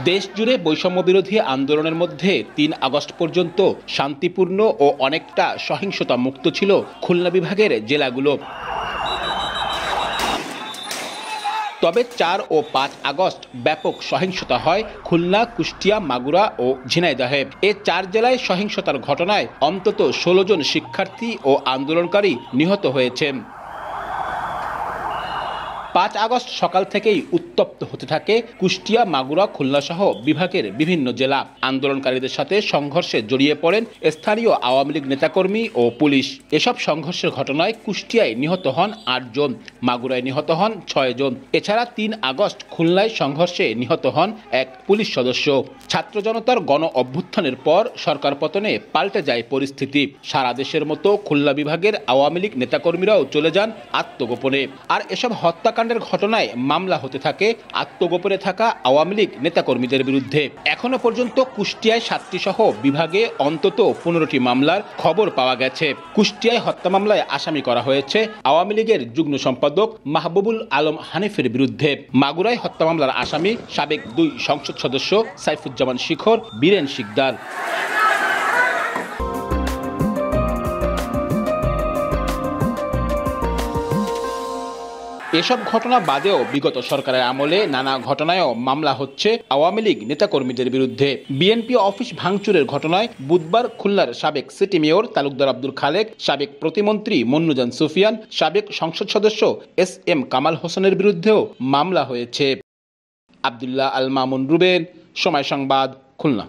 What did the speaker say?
দেশ জুড়ে বৈষম্য বিরোধী আন্দোলনের মধ্যে ৩ আগস্ট পর্যন্ত শান্তিপূর্ণ ও অনেকটা সহিংসতা মুক্ত ছিল খুলনা বিভাগের জেলাগুলো। তবে ৪ ও ৫ আগস্ট ব্যাপক সহিংসতা হয় খুলনা, কুষ্টিয়া, মাগুরা ও ঝিনাইদহে। এ ৪ জেলায় সহিংসতার ঘটনায় অন্তত ১৬ জন শিক্ষার্থী ও আন্দোলনকারী নিহত হয়েছেন। ৫ আগস্ট সকাল থেকেই উত্তপ্ত হতে থাকে কুষ্টিয়া, মাগুরা, খুলনা সহ বিভাগের বিভিন্ন জেলা। আন্দোলনকারীদের সাথে সংঘর্ষে জড়িয়ে পড়েন স্থানীয় আওয়ামী লীগ নেতাকর্মী ও পুলিশ। এসব সংঘর্ষের ঘটনায় কুষ্টিয়ায় নিহত হন ৮ জন, মাগুরায় নিহত হন ৬ জন। এছাড়া ৩ আগস্ট খুলনায় সংঘর্ষে নিহত হন এক পুলিশ সদস্য। ছাত্র জনতার গণ অভ্যুত্থানের পর সরকার পতনে পাল্টে যায় পরিস্থিতি। সারা দেশের মতো খুলনা বিভাগের আওয়ামী লীগ নেতাকর্মীরাও চলে যান আত্মগোপনে। আর এসব হত্যাকাণ্ডের ঘটনায় মামলা হতে থাকে আত্মগোপনে থাকা আওয়ামী লীগ নেতাকর্মীদের বিরুদ্ধে। এখনো পর্যন্ত কুষ্টিয়ায় ৭টি সহ বিভাগে অন্তত ১৫টি মামলার খবর পাওয়া গেছে। কুষ্টিয়ায় হত্যা মামলায় আসামি করা হয়েছে আওয়ামী লীগের যুগ্ম সম্পাদক মাহবুবুল আলম হানিফের বিরুদ্ধে। মাগুরায় হত্যা মামলার আসামি সাবেক ২ সংসদ সদস্য সাইফুজ্জামান শিখর, বীরেন শিকদার। এসব ঘটনা বাদেও বিগত সরকারের আমলে নানা ঘটনায়ও মামলা হচ্ছে আওয়ামী লীগ নেতাকর্মীদের বিরুদ্ধে। বিএনপি অফিস ভাঙচুরের ঘটনায় বুধবার খুলনার সাবেক সিটি মেয়র তালুকদার আব্দুল খালেক, সাবেক প্রতিমন্ত্রী মন্নুজান সুফিয়ান, সাবেক সংসদ সদস্য SM কামাল হোসেনের বিরুদ্ধেও মামলা হয়েছে। আব্দুল্লাহ আল মামুন রুবেল, সময় সংবাদ, খুলনা।